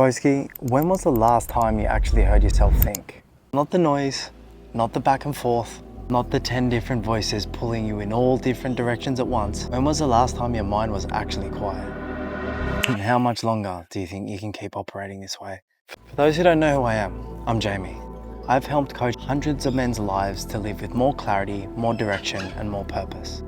Broski, when was the last time you actually heard yourself think? Not the noise, not the back and forth, not the 10 different voices pulling you in all different directions at once. When was the last time your mind was actually quiet? And how much longer do you think you can keep operating this way? For those who don't know who I am, I'm Jamie. I've helped coach hundreds of men's lives to live with more clarity, more direction, and more purpose.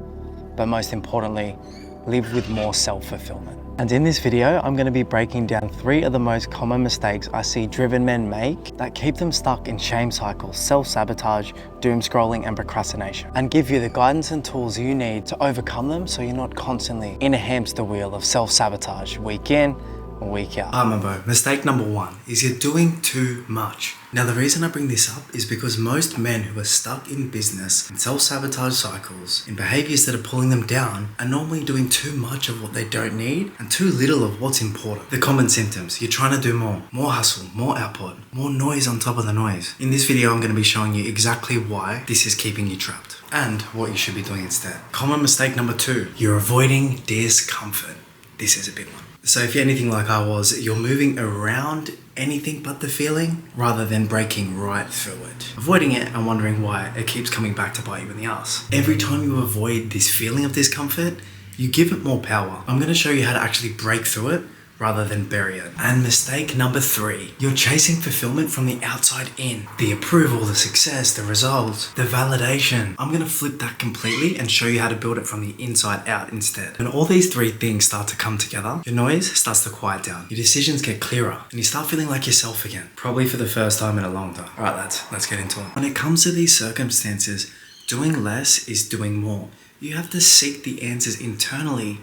But most importantly, live with more self-fulfillment. And in this video, I'm going to be breaking down 3 of the most common mistakes I see driven men make that keep them stuck in shame cycles, self-sabotage, doom scrolling, and procrastination, and give you the guidance and tools you need to overcome them so you're not constantly in a hamster wheel of self-sabotage week in, week out. Bro, mistake number 1 is you're doing too much. Now the reason I bring this up is because most men who are stuck in business, in self-sabotage cycles, in behaviors that are pulling them down, are normally doing too much of what they don't need and too little of what's important. The common symptoms: you're trying to do more hustle, more output, more noise on top of the noise. In this video, I'm going to be showing you exactly why this is keeping you trapped and what you should be doing instead. Common mistake number 2, you're avoiding discomfort. This is a big one. So if you're anything like I was, you're moving around anything but the feeling rather than breaking right through it. Avoiding it and wondering why it keeps coming back to bite you in the ass. Every time you avoid this feeling of discomfort, you give it more power. I'm going to show you how to actually break through it rather than bury it. And mistake number 3, you're chasing fulfillment from the outside in. The approval, the success, the results, the validation. I'm gonna flip that completely and show you how to build it from the inside out instead. When all these 3 things start to come together, your noise starts to quiet down, your decisions get clearer, and you start feeling like yourself again. Probably for the first time in a long time. All right, lads, let's get into it. When it comes to these circumstances, doing less is doing more. You have to seek the answers internally,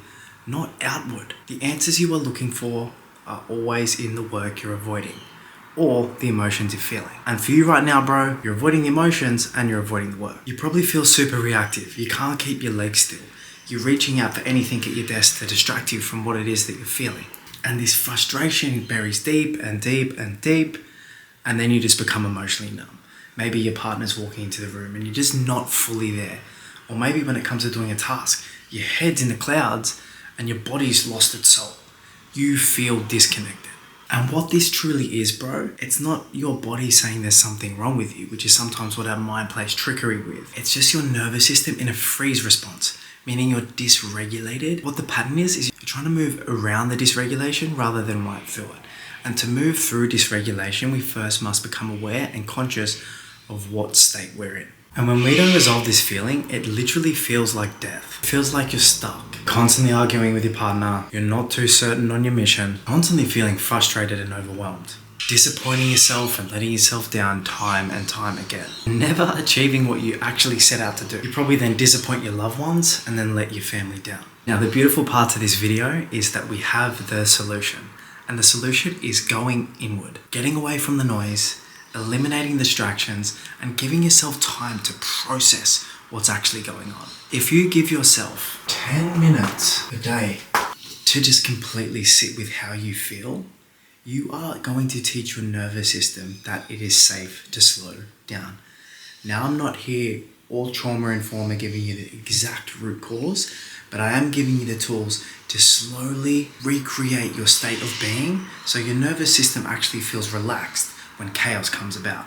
not outward. The answers you are looking for are always in the work you're avoiding or the emotions you're feeling. And for you right now, bro, you're avoiding the emotions and you're avoiding the work. You probably feel super reactive. You can't keep your legs still. You're reaching out for anything at your desk to distract you from what it is that you're feeling. And this frustration buries deep and deep and deep, and then you just become emotionally numb. Maybe your partner's walking into the room and you're just not fully there. Or maybe when it comes to doing a task, your head's in the clouds and your body's lost its soul. You feel disconnected. And what this truly is, bro, it's not your body saying there's something wrong with you, which is sometimes what our mind plays trickery with. It's just your nervous system in a freeze response, meaning you're dysregulated. What the pattern is you're trying to move around the dysregulation rather than right through it. And to move through dysregulation, we first must become aware and conscious of what state we're in. And when we don't resolve this feeling, it literally feels like death. It feels like you're stuck, constantly arguing with your partner, you're not too certain on your mission, constantly feeling frustrated and overwhelmed, disappointing yourself and letting yourself down time and time again, never achieving what you actually set out to do. You probably then disappoint your loved ones and then let your family down. Now, the beautiful part to this video is that we have the solution. And the solution is going inward, getting away from the noise, eliminating distractions, and giving yourself time to process what's actually going on. If you give yourself 10 minutes a day to just completely sit with how you feel, you are going to teach your nervous system that it is safe to slow down. Now, I'm not here all trauma-informed and giving you the exact root cause, but I am giving you the tools to slowly recreate your state of being so your nervous system actually feels relaxed when chaos comes about,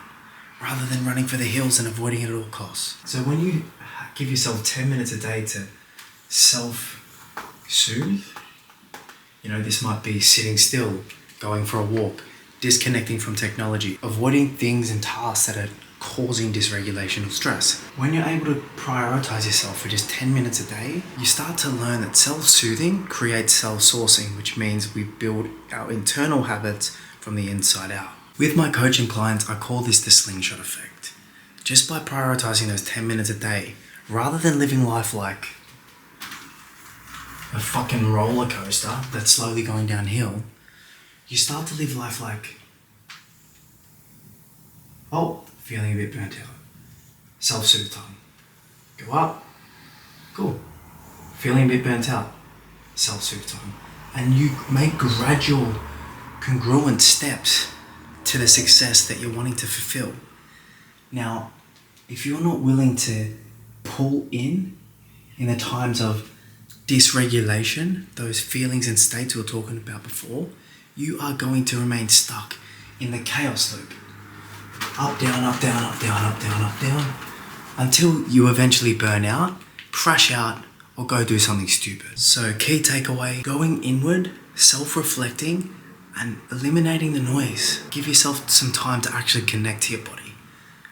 rather than running for the hills and avoiding it at all costs. So when you give yourself 10 minutes a day to self-soothe, this might be sitting still, going for a walk, disconnecting from technology, avoiding things and tasks that are causing dysregulation or stress. When you're able to prioritize yourself for just 10 minutes a day, you start to learn that self-soothing creates self-sourcing, which means we build our internal habits from the inside out. With my coaching clients, I call this the slingshot effect. Just by prioritizing those 10 minutes a day, rather than living life like a fucking roller coaster that's slowly going downhill, you start to live life like, feeling a bit burnt out. Self-soothe time. Go up. Cool. Feeling a bit burnt out. Self-soothe time. And you make gradual, congruent steps to the success that you're wanting to fulfill. Now, if you're not willing to pull in the times of dysregulation, those feelings and states we were talking about before, you are going to remain stuck in the chaos loop. Up, down, up, down, up, down, up, down, up, down, until you eventually burn out, crash out, or go do something stupid. So key takeaway, going inward, self-reflecting, and eliminating the noise. Give yourself some time to actually connect to your body.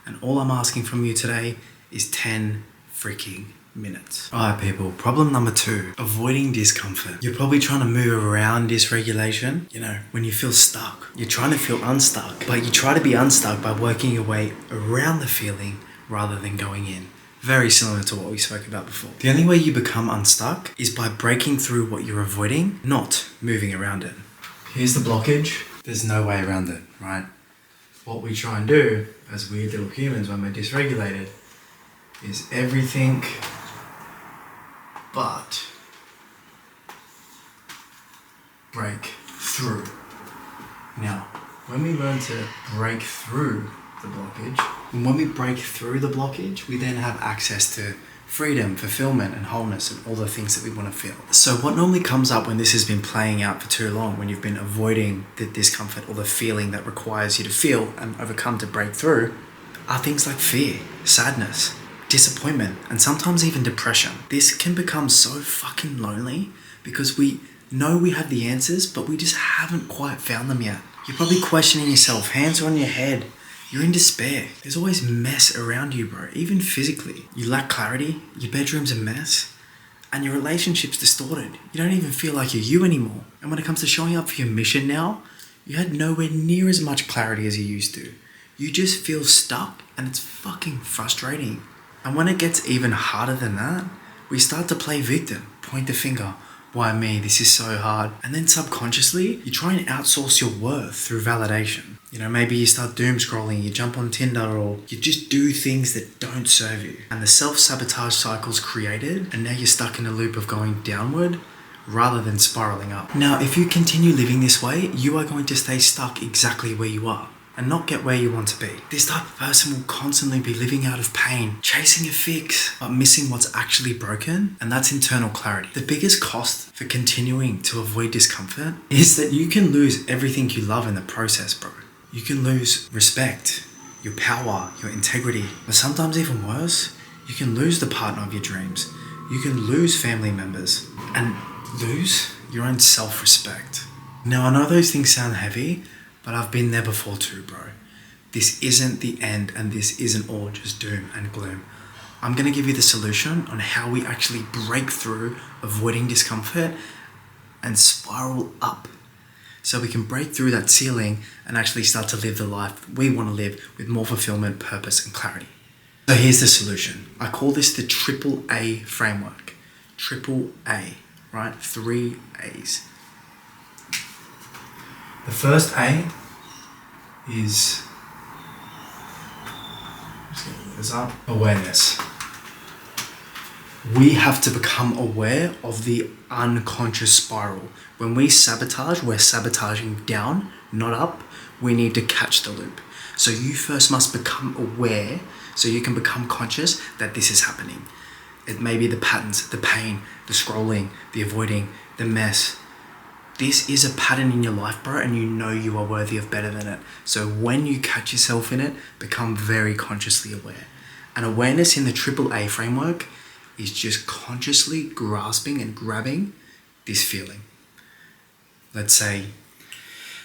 And all I'm asking from you today is 10 freaking minutes. Alright people, problem number 2, avoiding discomfort. You're probably trying to move around dysregulation. When you feel stuck, you're trying to feel unstuck, but you try to be unstuck by working your way around the feeling rather than going in. Very similar to what we spoke about before. The only way you become unstuck is by breaking through what you're avoiding, not moving around it. Here's the blockage. There's no way around it, right? What we try and do as weird little humans when we're dysregulated is everything but break through. Now, when we learn to break through the blockage, and when we break through the blockage, we then have access to freedom, fulfillment, and wholeness, and all the things that we want to feel. So what normally comes up when this has been playing out for too long, when you've been avoiding the discomfort or the feeling that requires you to feel and overcome to break through, are things like fear, sadness, disappointment, and sometimes even depression. This can become so fucking lonely because we know we have the answers, but we just haven't quite found them yet. You're probably questioning yourself, hands are on your head. You're in despair. There's always mess around you, bro. Even physically. You lack clarity, your bedroom's a mess, and your relationship's distorted. You don't even feel like you're you anymore. And when it comes to showing up for your mission now, you had nowhere near as much clarity as you used to. You just feel stuck, and it's fucking frustrating. And when it gets even harder than that, we start to play victim, point the finger. Why me? This is so hard. And then subconsciously, you try and outsource your worth through validation. Maybe you start doom scrolling, you jump on Tinder, or you just do things that don't serve you. And the self-sabotage cycle's created, and now you're stuck in a loop of going downward rather than spiraling up. Now, if you continue living this way, you are going to stay stuck exactly where you are and not get where you want to be. This type of person will constantly be living out of pain, chasing a fix, but missing what's actually broken, and that's internal clarity. The biggest cost for continuing to avoid discomfort is that you can lose everything you love in the process, bro. You can lose respect, your power, your integrity, but sometimes even worse, you can lose the partner of your dreams. You can lose family members and lose your own self-respect. Now, I know those things sound heavy, but I've been there before too, bro. This isn't the end, and this isn't all just doom and gloom. I'm gonna give you the solution on how we actually break through avoiding discomfort and spiral up, so we can break through that ceiling and actually start to live the life we want to live with more fulfillment, purpose, and clarity. So here's the solution. I call this the triple A framework. Triple A, right? 3 A's. The first A is, let's get this up, awareness. We have to become aware of the unconscious spiral. When we sabotage, we're sabotaging down, not up. We need to catch the loop. So you first must become aware so you can become conscious that this is happening. It may be the patterns, the pain, the scrolling, the avoiding, the mess. This is a pattern in your life, bro, and you know you are worthy of better than it. So when you catch yourself in it, become very consciously aware. And awareness in the triple A framework is just consciously grasping and grabbing this feeling. Let's say,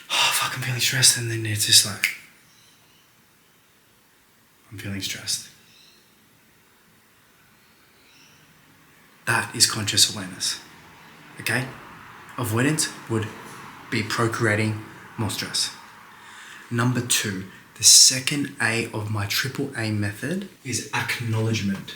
oh fuck, I'm feeling stressed, and then it's just like, I'm feeling stressed. That is conscious awareness, okay? Avoidance would be procreating more stress. Number 2, the second A of my triple A method is acknowledgement.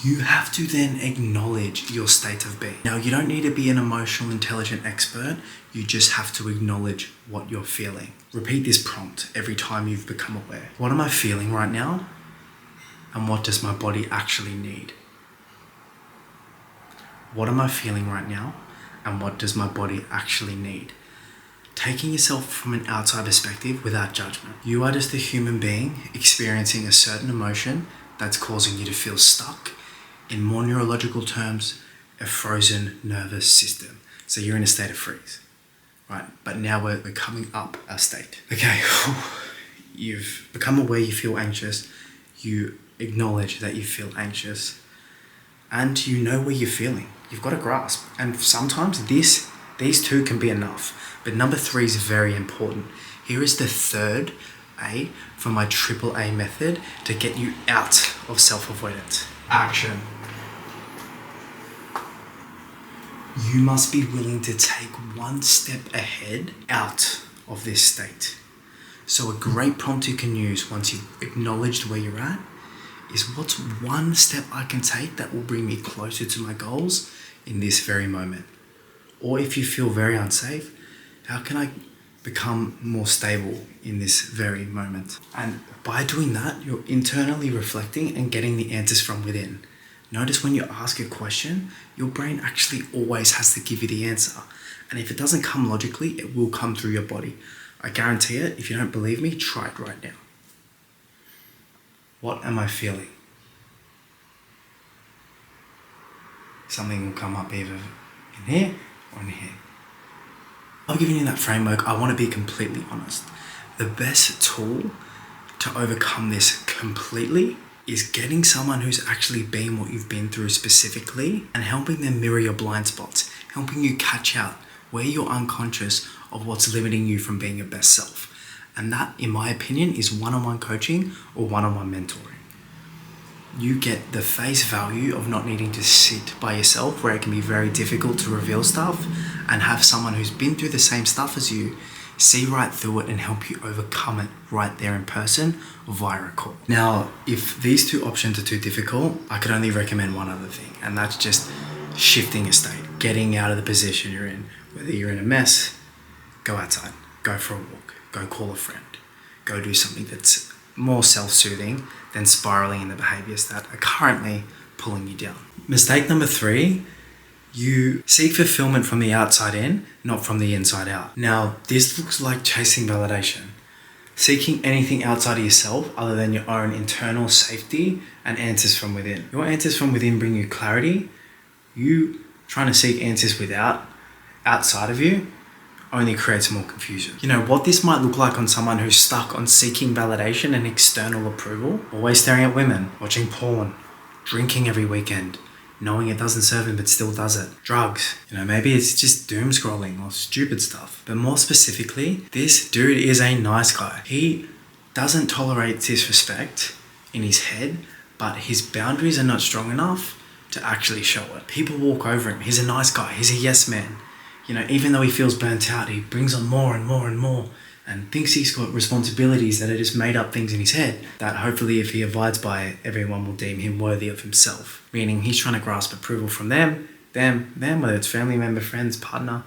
You have to then acknowledge your state of being. Now, you don't need to be an emotional intelligent expert. You just have to acknowledge what you're feeling. Repeat this prompt every time you've become aware. What am I feeling right now? And what does my body actually need? What am I feeling right now? And what does my body actually need? Taking yourself from an outside perspective without judgment. You are just a human being experiencing a certain emotion that's causing you to feel stuck. In more neurological terms, a frozen nervous system. So you're in a state of freeze, right? But now we're coming up our state. Okay, you've become aware you feel anxious. You acknowledge that you feel anxious. And you know where you're feeling. You've got a grasp. And sometimes these two can be enough. But number 3 is very important. Here is the third A for my triple A method to get you out of self-avoidance. Action. You must be willing to take one step ahead out of this state. So a great prompt you can use once you've acknowledged where you're at is, what's one step I can take that will bring me closer to my goals in this very moment? Or if you feel very unsafe, how can I become more stable in this very moment? And by doing that, you're internally reflecting and getting the answers from within. Notice when you ask a question, your brain actually always has to give you the answer. And if it doesn't come logically, it will come through your body. I guarantee it. If you don't believe me, try it right now. What am I feeling? Something will come up either in here or in here. I've given you that framework. I want to be completely honest. The best tool to overcome this completely is getting someone who's actually been what you've been through specifically and helping them mirror your blind spots, helping you catch out where you're unconscious of what's limiting you from being your best self. And that, in my opinion, is one-on-one coaching or one-on-one mentoring. You get the face value of not needing to sit by yourself, where it can be very difficult to reveal stuff, and have someone who's been through the same stuff as you see right through it and help you overcome it right there in person via a call. Now, if these two options are too difficult, I could only recommend one other thing, and that's just shifting a state, getting out of the position you're in. Whether you're in a mess, go outside, go for a walk, go call a friend, go do something that's more self-soothing than spiraling in the behaviors that are currently pulling you down. Mistake number 3, you seek fulfillment from the outside in, not from the inside out. Now, this looks like chasing validation. Seeking anything outside of yourself other than your own internal safety and answers from within. Your answers from within bring you clarity. You trying to seek answers outside of you only creates more confusion. You know, what this might look like on someone who's stuck on seeking validation and external approval, always staring at women, watching porn, drinking every weekend, knowing it doesn't serve him but still does it. Drugs, you know, maybe it's just doom scrolling or stupid stuff. But more specifically, this dude is a nice guy. He doesn't tolerate disrespect in his head, but his boundaries are not strong enough to actually show it. People walk over him. He's a nice guy. He's a yes man. You know, even though he feels burnt out, he brings on more and more and more and thinks he's got responsibilities that are just made up things in his head that hopefully if he abides by it, everyone will deem him worthy of himself. Meaning he's trying to grasp approval from them, whether it's family member, friends, partner,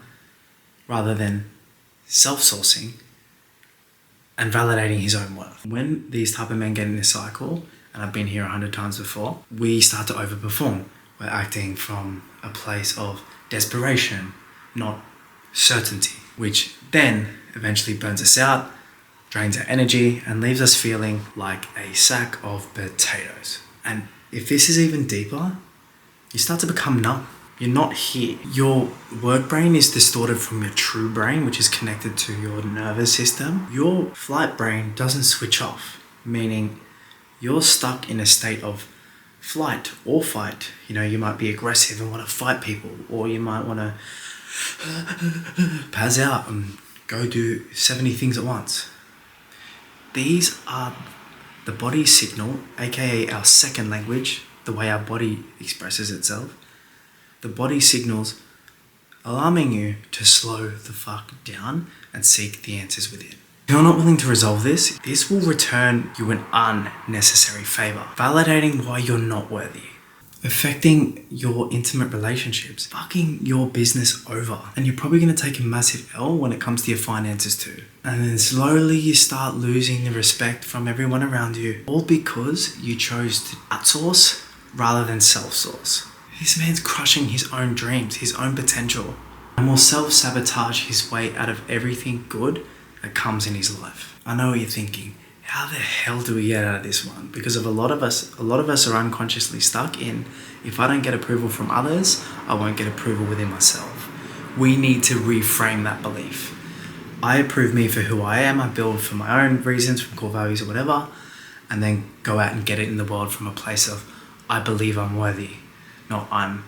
rather than self-sourcing and validating his own worth. When these type of men get in this cycle, and I've been here 100 times before, we start to overperform. We're acting from a place of desperation, not certainty, which then eventually burns us out, drains our energy, and leaves us feeling like a sack of potatoes. And if this is even deeper, you start to become numb. You're not here. Your work brain is distorted from your true brain, which is connected to your nervous system. Your flight brain doesn't switch off, meaning you're stuck in a state of flight or fight. You know, you might be aggressive and want to fight people, or you might want to paz out and go do 70 things at once. These are the body signal, aka our second language, the way our body expresses itself. The body signals alarming you to slow the fuck down and seek the answers within. If you're not willing to resolve this, this will return you an unnecessary favor, validating why you're not worthy, affecting your intimate relationships, fucking your business over. And you're probably going to take a massive L when it comes to your finances too. And then slowly you start losing the respect from everyone around you, all because you chose to outsource rather than self-source. This man's crushing his own dreams, his own potential, and will self-sabotage his way out of everything good that comes in his life. I know what you're thinking. how the hell do we get out of this one? Because a lot of us are unconsciously stuck in, if I don't get approval from others, I won't get approval within myself. We need to reframe that belief. I approve me for who I am. I build for my own reasons, from core values or whatever, and then go out and get it in the world from a place of, I believe I'm worthy, not I'm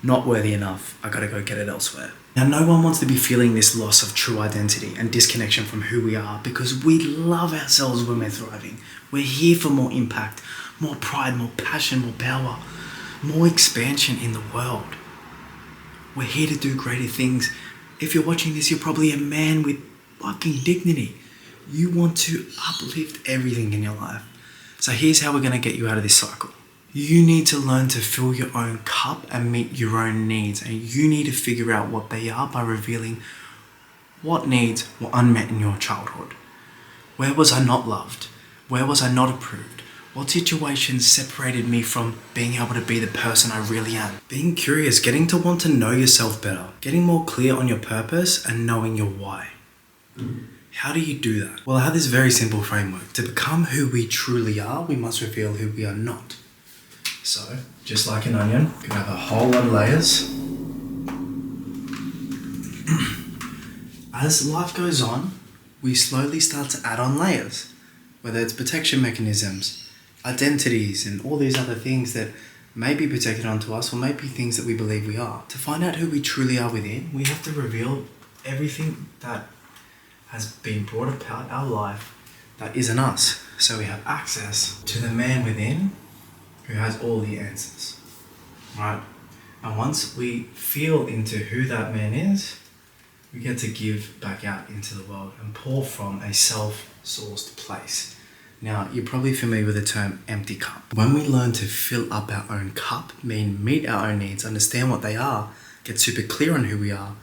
not worthy enough. I gotta go get it elsewhere. Now, no one wants to be feeling this loss of true identity and disconnection from who we are, because we love ourselves when we're thriving. We're here for more impact, more pride, more passion, more power, more expansion in the world. We're here to do greater things. If you're watching this, you're probably a man with fucking dignity. You want to uplift everything in your life. So here's how we're going to get you out of this cycle. You need to learn to fill your own cup and meet your own needs. And you need to figure out what they are by revealing what needs were unmet in your childhood. Where was I not loved? Where was I not approved? What situations separated me from being able to be the person I really am? Being curious, getting to want to know yourself better, getting more clear on your purpose and knowing your why. How do you do that? Well, I have this very simple framework. To become who we truly are, we must reveal who we are not. So, just like an onion, you can have a whole lot of layers. As life goes on, we slowly start to add on layers, whether it's protection mechanisms, identities, and all these other things that may be protected onto us, or maybe things that we believe we are. To find out who we truly are within, we have to reveal everything that has been brought about our life that isn't us. So we have access to the man within who has all the answers, right? And once we feel into who that man is, we get to give back out into the world and pour from a self-sourced place. Now, you're probably familiar with the term empty cup. When we learn to fill up our own cup, meet our own needs, understand what they are, get super clear on who we are,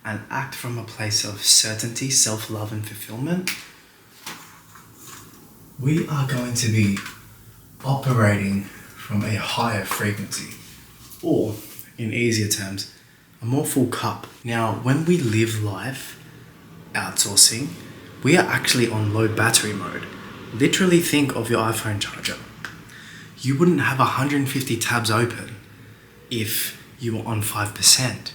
and act from a place of certainty, self-love, and fulfillment, we are going to be operating from a higher frequency, or in easier terms, a more full cup. Now, when we live life outsourcing, we are actually on low battery mode. Literally think of your iPhone charger. You wouldn't have 150 tabs open if you were on 5%.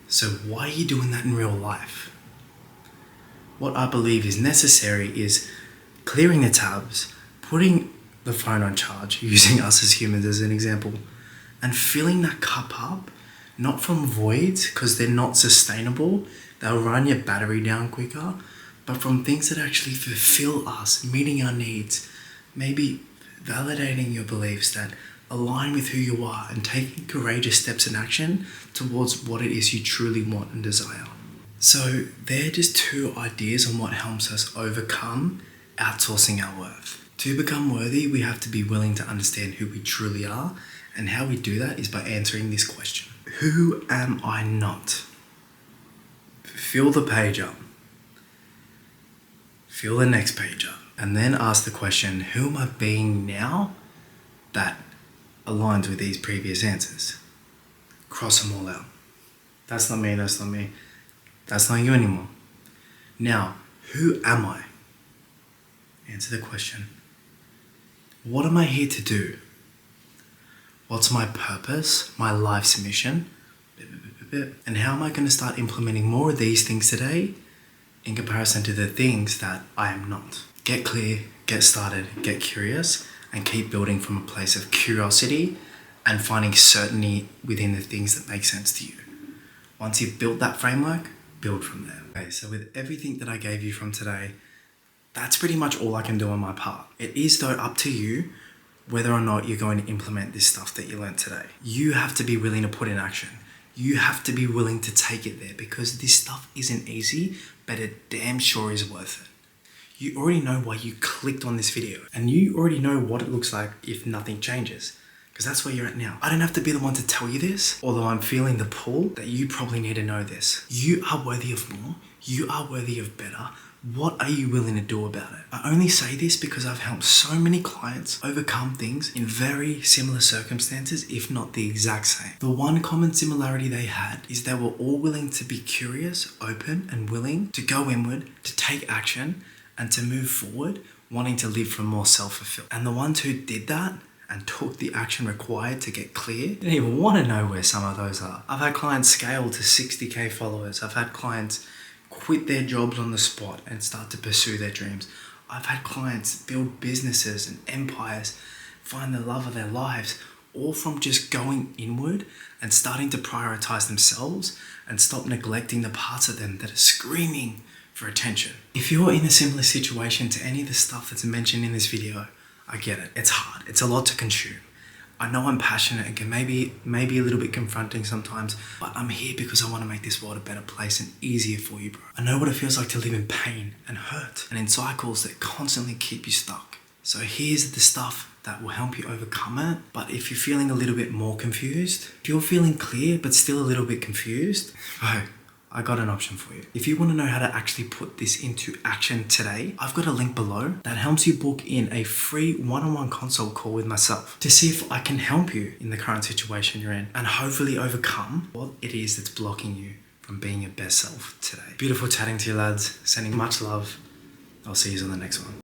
So why are you doing that in real life? What I believe is necessary is clearing the tabs, putting the phone on charge, using us as humans as an example, and filling that cup up, not from voids, because they're not sustainable, they'll run your battery down quicker, but from things that actually fulfill us, meeting our needs, maybe validating your beliefs that align with who you are, and taking courageous steps in action towards what it is you truly want and desire. So they're just two ideas on what helps us overcome outsourcing our worth. To become worthy, we have to be willing to understand who we truly are, and how we do that is by answering this question. Who am I not? Fill the page up. Fill the next page up. And then ask the question, who am I being now that aligns with these previous answers? Cross them all out. That's not me, that's not me. That's not you anymore. Now, who am I? Answer the question. What am I here to do? What's my purpose, my life's mission? And how am I going to start implementing more of these things today in comparison to the things that I am not? Get clear, get started, get curious, and keep building from a place of curiosity and finding certainty within the things that make sense to you. Once you've built that framework, build from there. Okay, so with everything that I gave you from today, that's pretty much all I can do on my part. It is though up to you whether or not you're going to implement this stuff that you learned today. You have to be willing to put in action. You have to be willing to take it there, because this stuff isn't easy, but it damn sure is worth it. You already know why you clicked on this video, and you already know what it looks like if nothing changes, because that's where you're at now. I don't have to be the one to tell you this, although I'm feeling the pull that you probably need to know this. You are worthy of more. You are worthy of better. What are you willing to do about it? I only say this because I've helped so many clients overcome things in very similar circumstances, if not the exact same. The one common similarity they had is they were all willing to be curious, open, and willing to go inward, to take action, and to move forward wanting to live from more self-fulfilled. And the ones who did that and took the action required to get clear didn't even want to know where some of those are. I've had clients scale to 60k followers. I've had clients quit their jobs on the spot and start to pursue their dreams. I've had clients build businesses and empires, find the love of their lives, all from just going inward and starting to prioritize themselves and stop neglecting the parts of them that are screaming for attention. If you're in a similar situation to any of the stuff that's mentioned in this video, I get it. It's hard. It's a lot to consume. I know I'm passionate and can maybe a little bit confronting sometimes, but I'm here because I want to make this world a better place and easier for you, bro. I know what it feels like to live in pain and hurt and in cycles that constantly keep you stuck. So here's the stuff that will help you overcome it. But if you're feeling a little bit more confused, if you're feeling clear but still a little bit confused, bro, I got an option for you. If you want to know how to actually put this into action today, I've got a link below that helps you book in a free one-on-one consult call with myself to see if I can help you in the current situation you're in and hopefully overcome what it is that's blocking you from being your best self today. Beautiful chatting to you, lads. Sending much love. I'll see you on the next one.